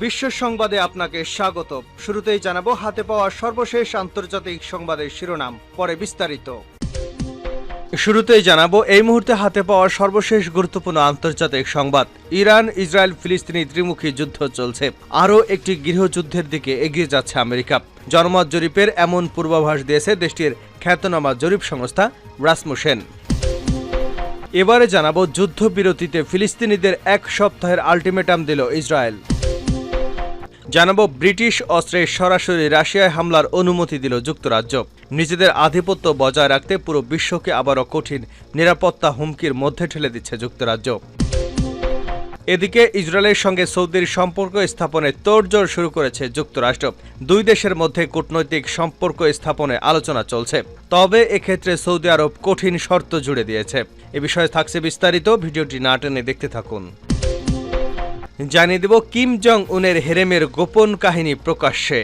বিশ্ব সংবাদে আপনাকে স্বাগত। শুরুতেই জানাবো হাতে পাওয়া সর্বশেষ আন্তর্জাতিক সংবাদের শিরোনাম, পরে বিস্তারিত। শুরুতেই জানাবো এই মুহূর্তে হাতে পাওয়া সর্বশেষ গুরুত্বপূর্ণ আন্তর্জাতিক সংবাদ। ইরান ইসরায়েল ফিলিস্তিনি ত্রিমুখী যুদ্ধ চলছে। আরও একটি গৃহযুদ্ধের দিকে এগিয়ে যাচ্ছে আমেরিকা। জনমত জরিপের এমন পূর্বাভাস দিয়েছে দেশটির খ্যাতনামা জরিপ সংস্থা রাসমুসেন। এবারে জানাবো যুদ্ধবিরতিতে ফিলিস্তিনিদের এক সপ্তাহের আলটিমেটাম দিল ইসরায়েল। জানাবো ব্রিটিশ অস্ত্রে সরাসরি রাশিয়ায় হামলার অনুমতি দিল যুক্তরাজ্য। নিজেদের আধিপত্য বজায় রাখতে পুরো বিশ্বকে আবারও কঠিন নিরাপত্তা হুমকির মধ্যে ঠেলে দিচ্ছে যুক্তরাজ্য। এদিকে ইসরায়েলের সঙ্গে সৌদির সম্পর্ক স্থাপনে তোড়জোড় শুরু করেছে যুক্তরাষ্ট্র। দুই দেশের মধ্যে কূটনৈতিক সম্পর্ক স্থাপনে আলোচনা চলছে, তবে এক্ষেত্রে সৌদি আরব কঠিন শর্ত জুড়ে দিয়েছে। এ বিষয়ে থাকছে বিস্তারিত, ভিডিওটি না টেনে দেখতে থাকুন। জানিয়ে দেব কিম জং উনের হেরেমের গোপন কাহিনী প্রকাশ্যে,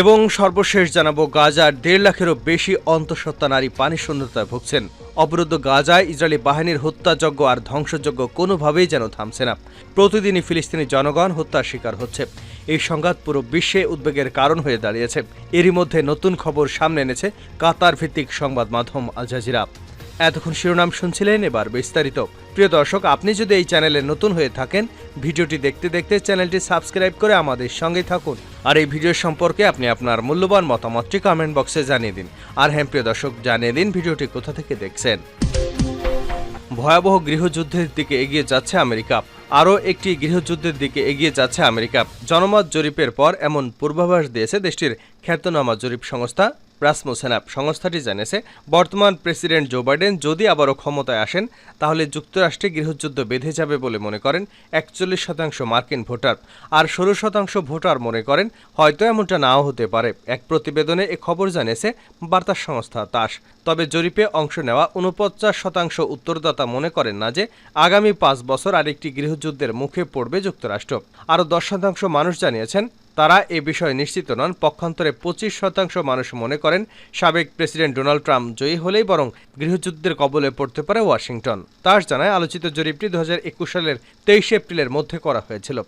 এবং সর্বশেষ জানাবো গাজার 1.5 লাখেরও বেশি অন্তঃসত্ত্বা নারী পানি শূন্যতায় ভুগছেন। অবরুদ্ধ গাজায় ইসরায়েলি বাহিনীর হত্যাযজ্ঞ আর ধ্বংসযজ্ঞ কোনোভাবেই যেন থামছে না। প্রতিদিনই ফিলিস্তিনি জনগণ হত্যার শিকার হচ্ছে। এই সংঘাত পুরো বিশ্বে উদ্বেগের কারণ হয়ে দাঁড়িয়েছে। এরই মধ্যে নতুন খবর সামনে এনেছে কাতার ভিত্তিক সংবাদ মাধ্যম আল জাজিরা। এতক্ষণ শিরোনাম শুনছিলেন, এবার বিস্তারিত। প্রিয় দর্শক, আপনি যদি এই চ্যানেলে নতুন হয়ে থাকেন, ভিডিওটি দেখতে দেখতে চ্যানেলটি সাবস্ক্রাইব করে আমাদের সঙ্গে থাকুন। আর এই ভিডিও সম্পর্কে আপনি আপনার মূল্যবান মতামতটি কমেন্ট বক্সে জানিয়ে দিন। আর হ্যাঁ প্রিয় দর্শক, জানিয়ে দিন ভিডিওটি কোথা থেকে দেখছেন। ভয়াবহ গৃহযুদ্ধের দিকে এগিয়ে যাচ্ছে আমেরিকা। আরও একটি গৃহযুদ্ধের দিকে এগিয়ে যাচ্ছে আমেরিকা। জনমত জরিপের পর এমন পূর্বাভাস দিয়েছে দেশটির খ্যাতনামা জরিপ সংস্থা রাসমুসেন। সংস্থাটি জানিয়েছে, বর্তমান প্রেসিডেন্ট জো বাইডেন যদি আবারও ক্ষমতায় আসেন, তাহলে যুক্তরাষ্ট্রে গৃহযুদ্ধ বেঁধে যাবে বলে মনে করেন 41% মার্কিন ভোটার। আর 16% ভোটার মনে করেন হয়তো এমনটা নাও হতে পারে। এক প্রতিবেদনে এ খবর জানিয়েছে বার্তা সংস্থা তাস। তবে জরিপে অংশ নেওয়া 49% উত্তরদাতা মনে করেন না যে আগামী 5 বছর আরেকটি গৃহযুদ্ধের মুখে পড়বে যুক্তরাষ্ট্র। আরও 10% মানুষ জানিয়েছেন তারা এ বিষয়ে নিশ্চিত নন। পক্ষান্তরে 25% মানুষ মনে করেন সাবেক প্রেসিডেন্ট ডোনাল্ড ট্রাম্প জয়ী হলেই বরং গৃহযুদ্ধের কবলে পড়তে পারে ওয়াশিংটন। তাস জানায়, আলোচিত জরিপটি 2021 সালের 23 এপ্রিলের মধ্যে করা হয়েছিল।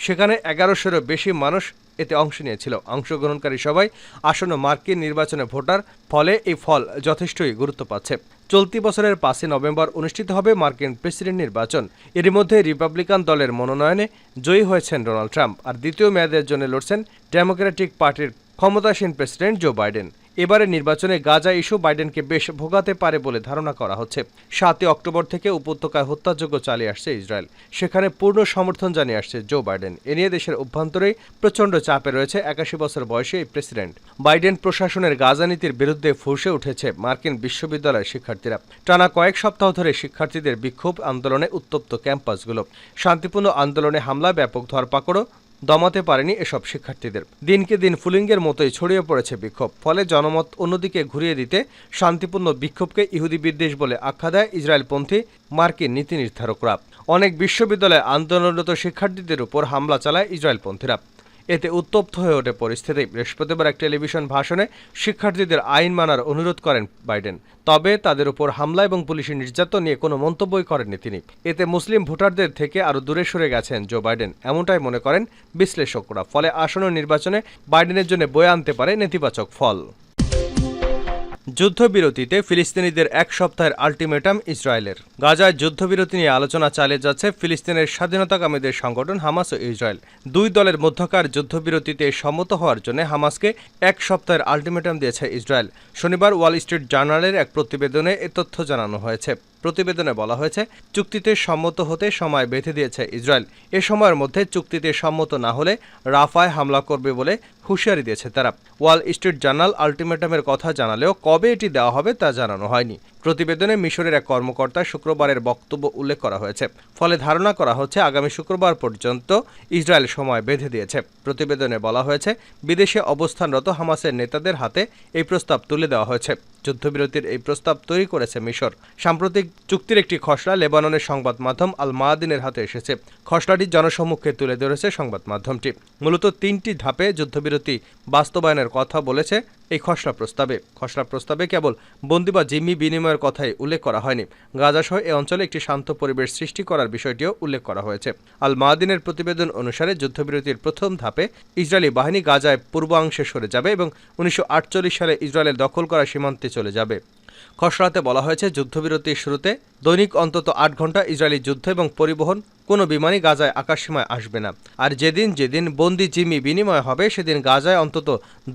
সেখানে 1100-এরও বেশি মানুষ এতে অংশ নিয়েছিল। অংশগ্রহণকারী সবাই আসন্ন মার্কিন নির্বাচনে ভোটার, ফলে এই ফল যথেষ্টই গুরুত্ব পাচ্ছে। চলতি বছরের 5 নভেম্বর অনুষ্ঠিত হবে মার্কিন প্রেসিডেন্ট নির্বাচন। এরই মধ্যে রিপাবলিকান দলের মনোনয়নে জয়ী হয়েছেন ডোনাল্ড ট্রাম্প, আর দ্বিতীয় মেয়াদের জন্য লড়ছেন ডেমোক্রেটিক পার্টির ক্ষমতাসীন প্রেসিডেন্ট জো বাইডেন। এবারে নির্বাচনে গাজা ইস্যু বাইডেনকে বেশ ভোগাতে পারে বলে ধারণা করা হচ্ছে। 7 অক্টোবর থেকে উপত্যকায় হত্যাযজ্ঞ চালিয়ে আসছে ইসরায়েল। সেখানে পূর্ণ সমর্থন জানিয়ে আসছে জো বাইডেন। এ নিয়ে দেশের অভ্যন্তরেই প্রচণ্ড চাপে রয়েছে 81 বছর বয়সী এই প্রেসিডেন্ট। বাইডেন প্রশাসনের গাজা নীতির বিরুদ্ধে ফুঁসে উঠেছে মার্কিন বিশ্ববিদ্যালয়ের শিক্ষার্থীরা। টানা কয়েক সপ্তাহ ধরে শিক্ষার্থীদের বিক্ষোভ আন্দোলনে উত্তপ্ত ক্যাম্পাসগুলো। শান্তিপূর্ণ আন্দোলনে হামলা, ব্যাপক ধরপাকড়ও দমাতে পারেনি এসব শিক্ষার্থীদের। দিনকে দিন ফুলিঙ্গের মতোই ছড়িয়ে পড়েছে বিক্ষোভ। ফলে জনমত অন্যদিকে ঘুরিয়ে দিতে শান্তিপূর্ণ বিক্ষোভকে ইহুদি বিদ্বেষ বলে আখ্যা দেয় ইসরায়েলপন্থী মার্কিন নীতি নির্ধারকরা। অনেক বিশ্ববিদ্যালয়ে আন্দোলনরত শিক্ষার্থীদের উপর হামলা চালায় ইসরায়েলপন্থীরা। এতে উত্তপ্ত হয়ে ওঠে পরিস্থিতি। বৃহস্পতিবার এক টেলিভিশন ভাষণে শিক্ষার্থীদের আইন মানার অনুরোধ করেন বাইডেন। তবে তাদের উপর হামলা এবং পুলিশি নির্যাতন নিয়ে কোনো মন্তব্যই করেননি তিনি। এতে মুসলিম ভোটারদের থেকে আরও দূরে সরে গেছেন জো বাইডেন, এমনটাই মনে করেন বিশ্লেষকরা। ফলে আসন্ন নির্বাচনে বাইডেনের জন্য বয়ে আনতে পারে নেতিবাচক ফল। যুদ্ধবিরতিতে ফিলিস্তিনিদের এক সপ্তাহের আলটিমেটাম ইসরায়েলের। গাজায় যুদ্ধবিরতি নিয়ে আলোচনা চালিয়ে যাচ্ছে ফিলিস্তিনের স্বাধীনতাকামীদের সংগঠন হামাস ও ইসরায়েল। দুই দলের মধ্যকার যুদ্ধবিরতিতে সম্মত হওয়ার জন্য হামাসকে এক সপ্তাহের আলটিমেটাম দিয়েছে ইসরায়েল। শনিবার ওয়াল স্ট্রিট জার্নালের এক প্রতিবেদনে এ তথ্য জানানো হয়েছে। প্রতিবেদনে বলা হয়েছে, চুক্তিতে সম্মত হতে সময় বেঁধে দিয়েছে ইসরায়েল। এ সময়ের মধ্যে চুক্তিতে সম্মত না হলে রাফায় হামলা করবে বলে হুঁশিয়ারি দিয়েছে তারা। ওয়াল স্ট্রিট জার্নাল আলটিমেটামের কথা জানালেও কবে এটি দেওয়া হবে তা জানানো হয়নি। প্রতিবেদনে মিশরের এক কর্মকর্তা শুক্রবারের বক্তব্য উল্লেখ করা হয়েছে। ফলে ধারণা করা হচ্ছে আগামী শুক্রবার পর্যন্ত ইসরায়েল সময় বেঁধে দিয়েছে। প্রতিবেদনে বলা হয়েছে, বিদেশে অবস্থানরত হামাসের নেতাদের হাতে এই প্রস্তাব তুলে দেওয়া হয়েছে। যুদ্ধবিরতির এই প্রস্তাব তৈরি করেছে মিশর। সাম্প্রতিক চুক্তির একটি খসড়া লেবাননের সংবাদ মাধ্যম আল মায়াদিনের হাতে এসেছে। খসড়াটি জনসম্মুখে তুলে ধরেছে সংবাদ মাধ্যমটি। মূলত 3টি ধাপে যুদ্ধবিরতি যুদ্ধবিরতি বাস্তবায়নের কথা বলেছে এই খসড়া প্রস্তাবে কেবল বন্দী বা জিম্মি বিনিময়ের কথাই উল্লেখ করা হয়নি। গাজা সহ এই অঞ্চলে একটি শান্ত পরিবেশ সৃষ্টি করার বিষয়টিও উল্লেখ করা হয়েছে। আল মাদিনের প্রতিবেদন অনুসারে যুদ্ধবিরতির প্রথম ধাপে ইসরায়েলি বাহিনী গাজায় পূর্বাংশে সরে যাবে এবং 1948 সালে ইসরায়েলের দখল করা সীমান্তে চলে যাবে। খসড়াতে বলা হয়েছে, যুদ্ধবিরতির শুরুতে দৈনিক অন্তত 8 ঘণ্টা ইসরায়েলি যুদ্ধ এবং পরিবহন কোনো বিমানই গাজায় আকাশসীমায় আসবে না। আর যেদিন বন্দি জিম্মি বিনিময় হবে সেদিন গাজায় অন্তত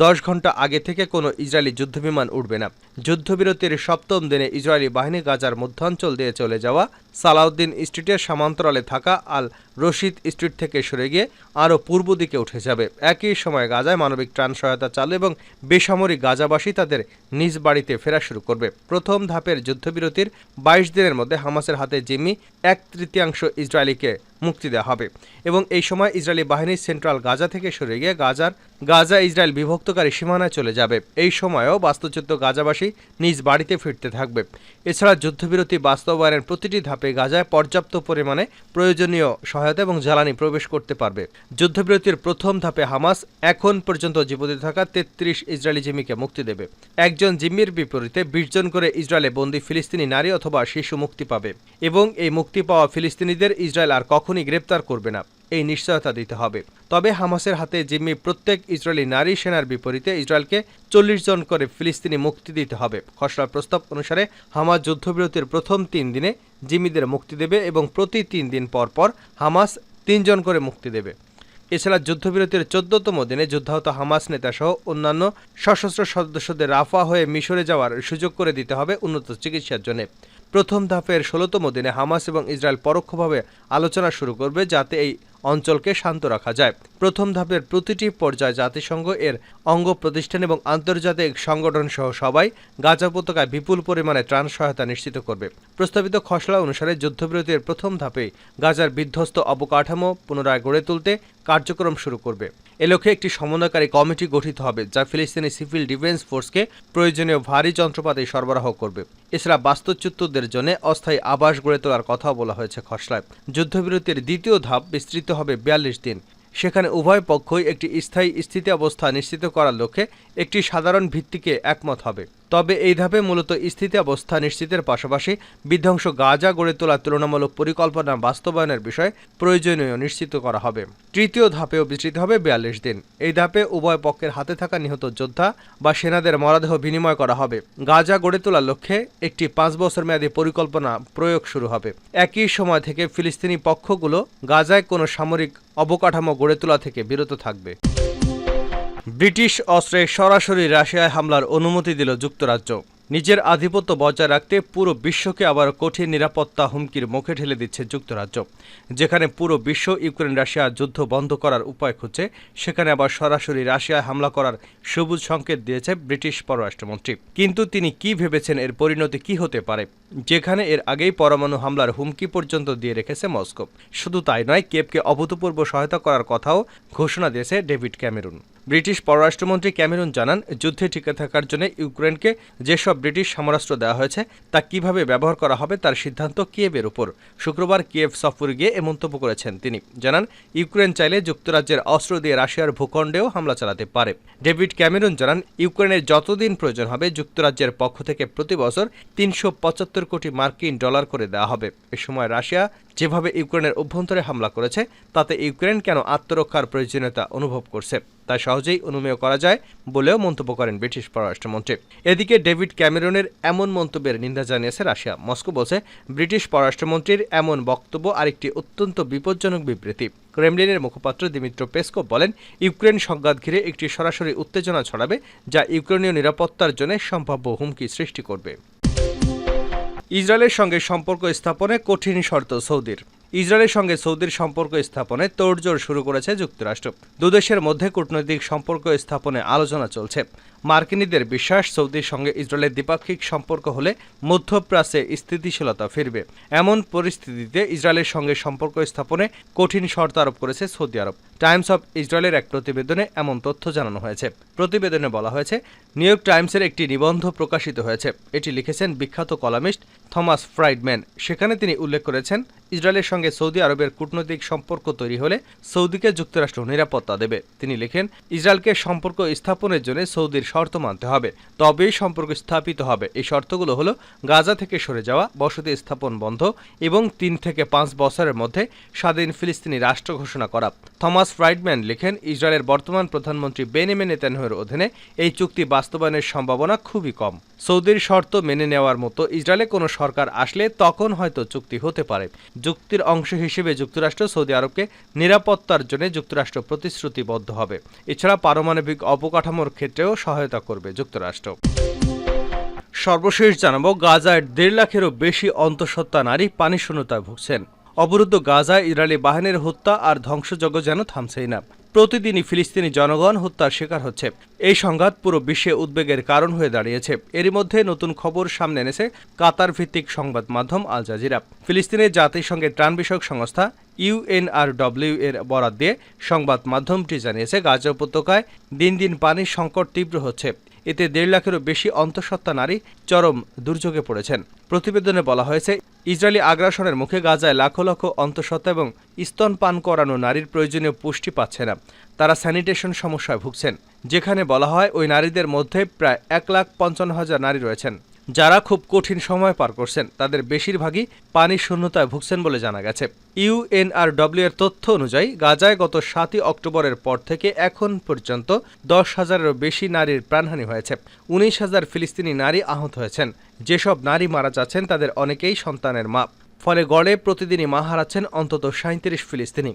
10 ঘণ্টা আগে থেকে কোনো ইসরায়েলি যুদ্ধবিমান উঠবে না। যুদ্ধবিরতির 7ম দিনে ইসরায়েলি বাহিনী গাজার মধ্যাঞ্চল দিয়ে চলে যাওয়া সালাউদ্দিন স্ট্রিটের সমান্তরালে থাকা আল রশিদ স্ট্রিট থেকে সরে গিয়ে আরও পূর্ব দিকে উঠে যাবে। একই সময় গাজায় মানবিক ত্রাণ সহায়তা চালু এবং বেসামরিক গাজাবাসী তাদের নিজ বাড়িতে ফেরা শুরু করবে। প্রথম ধাপের যুদ্ধবিরতির 22 দিনের মধ্যে হামাসের হাতে জিম্মি 1/3 ইসরায়েলিকে মুক্তি দেওয়া হবে এবং এই সময় ইসরায়েলি বাহিনী সেন্ট্রাল গাজা থেকে সরে গিয়ে গাজা ইসরায়েল বিভক্তকারী সীমানায় চলে যাবে। এই সময়েও বাস্তুচ্যুত গাজাবাসী নিজ বাড়িতে ফিরতে থাকবে। এছাড়া যুদ্ধবিরতি বাস্তবায়নের প্রতিটি ধাপে গাজায় পর্যাপ্ত পরিমাণে প্রয়োজনীয় সহায়তা এবং জ্বালানি প্রবেশ করতে পারবে। যুদ্ধবিরতির প্রথম ধাপে হামাস এখন পর্যন্ত জীবিত থাকা 33 ইসরায়েলি জিম্মিকে মুক্তি দেবে। একজন জিম্মির বিপরীতে 20 জন করে ইসরায়েলে বন্দী ফিলিস্তিনি নারী অথবা শিশু মুক্তি পাবে এবং এই মুক্তি পাওয়া ফিলিস্তিনিদের ইসরায়েল আর কখনই গ্রেপ্তার করবে না, এই নিশ্চয়তা দিতে হবে। তবে হামাসের হাতে জিম্মি প্রত্যেক ইসরায়েলি নারী সেনার বিপরীতে ইসরায়েলকে 40 জন করে ফিলিস্তিনি মুক্তি দিতে হবে। খসড়া প্রস্তাব অনুসারে হামাস যুদ্ধবিরতির প্রথম 3 দিনে জিম্মিদের মুক্তি দেবে এবং প্রতি 3 দিন পর পর হামাস 3 জন করে মুক্তি দেবে। এছাড়া যুদ্ধবিরতির 14তম দিনে যুদ্ধাহত হামাস নেতাসহ অন্যান্য সশস্ত্র সদস্যদের রাফা হয়ে মিশরে যাওয়ার সুযোগ করে দিতে হবে উন্নত চিকিৎসার জন্য। প্রথম ধাপের 16তম দিনে হামাস এবং ইসরায়েল পরোক্ষভাবে আলোচনা শুরু করবে যাতে এই অঞ্চলকে শান্ত রাখা যায়। প্রথম ধাপের প্রতিটি পর্যায়ে জাতিসংঘ এর অঙ্গ প্রতিষ্ঠান এবং আন্তর্জাতিক সংগঠন সহ সবাই গাজা উপত্যকায় বিপুল পরিমাণে ত্রাণ সহায়তা নিশ্চিত করবে। প্রস্তাবিত খসড়া অনুসারে যুদ্ধবিরতির প্রথম ধাপে গাজার বিধ্বস্ত অবকাঠামো পুনরায় গড়ে তুলতে কার্যক্রম শুরু করবে। এ লক্ষ্যে একটি সমন্বয়কারী কমিটি গঠিত হবে যা ফিলিস্তিনি সিভিল ডিফেন্স ফোর্সকে প্রয়োজনীয় ভারী যন্ত্রপাতি সরবরাহ করবে। এছাড়া বাস্তুচ্যুতদের জন্য অস্থায়ী আবাস গড়ে তোলার কথাও বলা হয়েছে খসড়ায়। যুদ্ধবিরতির দ্বিতীয় ধাপ বিস্তৃত হবে 42 দিন। সেখানে উভয় পক্ষই একটি স্থায়ী স্থিতি অবস্থা নিশ্চিত করার লক্ষ্যে একটি সাধারণ ভিত্তিকে একমত হবে। তবে এই ধাপে মূলত স্থিতি অবস্থা নিশ্চিতের পাশাপাশি বিধ্বংস গাজা গড়ে তোলার তুলনামূলক পরিকল্পনা বাস্তবায়নের বিষয়ে প্রয়োজনীয় নিশ্চিত করা হবে। তৃতীয় ধাপেও বিস্তৃত হবে 42 দিন। এই ধাপে উভয় পক্ষের হাতে থাকা নিহত যোদ্ধা বা সেনাদের মরদেহ বিনিময় করা হবে। গাজা গড়ে তোলার লক্ষ্যে একটি 5 বছর মেয়াদী পরিকল্পনা প্রয়োগ শুরু হবে। একই সময় থেকে ফিলিস্তিনি পক্ষগুলো গাজায় কোনো সামরিক অবকাঠামো গড়ে তোলা থেকে বিরত থাকবে। ব্রিটিশ অস্ত্রে সরাসরি রাশিয়ায় হামলার অনুমতি দিল যুক্তরাজ্য। নিজের আধিপত্য বজায় রাখতে পুরো বিশ্বকে আবার কঠিন নিরাপত্তা হুমকির মুখে ঠেলে দিচ্ছে যুক্তরাজ্য। যেখানে পুরো বিশ্ব ইউক্রেন রাশিয়া যুদ্ধ বন্ধ করার উপায় খুঁজছে, সেখানে আবার সরাসরি রাশিয়ায় হামলা করার সবুজ সংকেত দিয়েছে ব্রিটিশ পররাষ্ট্রমন্ত্রী। কিন্তু তিনি কি ভেবেছেন এর পরিণতি কি হতে পারে, যেখানে এর আগেই পরমাণু হামলার হুমকি পর্যন্ত দিয়ে রেখেছে মস্কো। শুধু তাই নয়, কিয়েভকে অভূতপূর্ব সহায়তা করার কথাও ঘোষণা দিয়েছে ডেভিড ক্যামেরুন। ব্রিটিশ পররাষ্ট্রমন্ত্রী ক্যামেরুন জানান, যুদ্ধে টিকে থাকার জন্য ইউক্রেনকে যেসব ব্রিটিশ সমরাস্ত্র দেওয়া হয়েছে তা কিভাবে ব্যবহার করা হবে তার সিদ্ধান্ত কিয়েভের উপর। শুক্রবার কিয়েভ সফরে গিয়ে এ মন্তব্য করেছেন তিনি। জানান, ইউক্রেন চাইলে যুক্তরাজ্যের অস্ত্র দিয়ে রাশিয়ার ভূখণ্ডেও হামলা চালাতে পারে। ডেভিড ক্যামেরুন জানান, ইউক্রেনের যতদিন প্রয়োজন হবে যুক্তরাজ্যের পক্ষ থেকে প্রতি বছর 375 কোটি মার্কিন ডলার করে দেওয়া হবে। এ সময় রাশিয়া যেভাবে ইউক্রেনের অভ্যন্তরে হামলা করেছে তাতে ইউক্রেন কেন আত্মরক্ষার প্রয়োজনীয়তা অনুভব করছে তা সহজেই অনুমেয় করা যায় বলেও মন্তব্য করেন ব্রিটিশ পররাষ্ট্রমন্ত্রী। এদিকে ডেভিড ক্যামেরনের এমন মন্তব্যের নিন্দা জানিয়েছে রাশিয়া। মস্কো বলছে, ব্রিটিশ পররাষ্ট্রমন্ত্রীর এমন বক্তব্য আরেকটি অত্যন্ত বিপজ্জনক বিবৃতি। ক্রেমলিনের মুখপাত্র দিমিত্র পেসকভ বলেন, ইউক্রেন সংঘাত ঘিরে একটি সরাসরি উত্তেজনা ছড়াবে যা ইউক্রেনীয় নিরাপত্তার জন্য সম্ভাব্য হুমকি সৃষ্টি করবে। ইসরায়েলের সঙ্গে সম্পর্ক স্থাপনে কঠিন শর্ত সৌদির। ইসরায়েলের সঙ্গে সৌদির সম্পর্ক স্থাপনে তোড়জোড় শুরু করেছে যুক্তরাষ্ট্র। দুদেশের মধ্যে কূটনৈতিক সম্পর্ক স্থাপনে আলোচনা চলছে। মার্কিনীদের বিশ্বাস, সৌদির সঙ্গে ইসরায়েলের দ্বিপাক্ষিক সম্পর্ক হলে মধ্যপ্রাচ্যে স্থিতিশীলতা ফিরবে। এমন পরিস্থিতিতে ইসরায়েলের সঙ্গে সম্পর্ক স্থাপনে কঠিন শর্ত আরোপ করেছে সৌদি আরব। টাইমস অব ইসরায়েলের এক প্রতিবেদনে এমন তথ্য জানানো হয়েছে। প্রতিবেদনে বলা হয়েছে, নিউ ইয়র্ক টাইমসের একটি নিবন্ধ প্রকাশিত হয়েছে। এটি লিখেছেন বিখ্যাত কলামিস্ট থমাস ফ্রাইডম্যান। সেখানে তিনি উল্লেখ করেছেন, ইসরায়েলের সঙ্গে সৌদি আরবের কূটনৈতিক সম্পর্ক তৈরি হলে সৌদিকে যুক্তরাষ্ট্র নিরাপত্তা দেবে। তিনি লিখেন, ইসরায়েলকে সম্পর্ক স্থাপনের জন্য সৌদির শর্ত মানতে হবে, তবেই সম্পর্ক স্থাপিত হবে। এই শর্তগুলো হলো গাজা থেকে সরে যাওয়া, বসতি স্থাপন বন্ধ এবং 3 থেকে 5 বছরের মধ্যে স্বাধীন ফিলিস্তিনি রাষ্ট্র ঘোষণা করা। থমাস ফ্রাইডম্যান লিখেন, ইসরায়েলের বর্তমান প্রধানমন্ত্রী বেনিয়ামিন নেতানিয়াহুর অধীনে এই চুক্তি বাস্তবায়নের সম্ভাবনা খুবই কম। সৌদির শর্ত মেনে নেওয়ার মতো ইসরায়েলে কোনো সরকার আসলে তখন হয়তো চুক্তি হতে পারে। চুক্তির অংশ হিসেবে যুক্তরাষ্ট্র সৌদি আরবকে নিরাপত্তার জন্য যুক্তরাষ্ট্র প্রতিশ্রুতিবদ্ধ হবে। এছাড়া পারমাণবিক অবকাঠামোর ক্ষেত্রেও সহায়তা করবে যুক্তরাষ্ট্র। সর্বশেষ জানাবো, গাজায় 1.5 লাখেরও বেশি অন্তঃসত্ত্বা নারী পানিশূন্যতায় ভুগছেন। অবরুদ্ধ গাজায় ইসরায়েলি বাহিনীর হত্যা আর ধ্বংসযজ্ঞ যেন থামছেই না। প্রতিদিনই ফিলিস্তিনি জনগণ হত্যার শিকার হচ্ছে। এই সংঘাত পুরো বিশ্বে উদ্বেগের কারণ হয়ে দাঁড়িয়েছে। এরই মধ্যে নতুন খবর সামনে এনেছে কাতার ভিত্তিক সংবাদ মাধ্যম আল জাজিরা। ফিলিস্তিনের জাতিসংঘের ত্রাণ বিষয়ক সংস্থা UNRW এর বরাত দিয়ে সংবাদ মাধ্যমটি জানিয়েছে, গাজা উপত্যকায় দিন দিন পানির সংকট তীব্র হচ্ছে। এতে 1.5 লাখেরও বেশি অন্তঃসত্ত্বা নারী চরম দুর্যোগে পড়েছেন। প্রতিবেদনে বলা হয়েছে, ইসরায়েলি আগ্রাসনের মুখে গাজায় লাখ লাখ অন্তঃসত্ত্বা এবং স্তনপান করানো নারীর প্রয়োজনীয় পুষ্টি পাচ্ছে না। তারা স্যানিটেশন সমস্যায় ভুগছেন। যেখানে বলা হয়, ওই নারীদের মধ্যে প্রায় 1,55,000 নারী রয়েছেন যারা খুব কঠিন সময় পার করছেন। তাদের বেশিরভাগই পানির শূন্যতায় ভুগছেন বলে জানা গেছে। UNRW এর তথ্য অনুযায়ী গাজায় গত 7 অক্টোবরের পর থেকে এখন পর্যন্ত 10,000-এরও বেশি নারীর প্রাণহানি হয়েছে। 19,000 ফিলিস্তিনি নারী আহত হয়েছেন। যেসব নারী মারা যাচ্ছেন তাদের অনেকেই সন্তানের মা। ফলে গড়ে প্রতিদিনই মা হারাচ্ছেন অন্তত 37 ফিলিস্তিনি।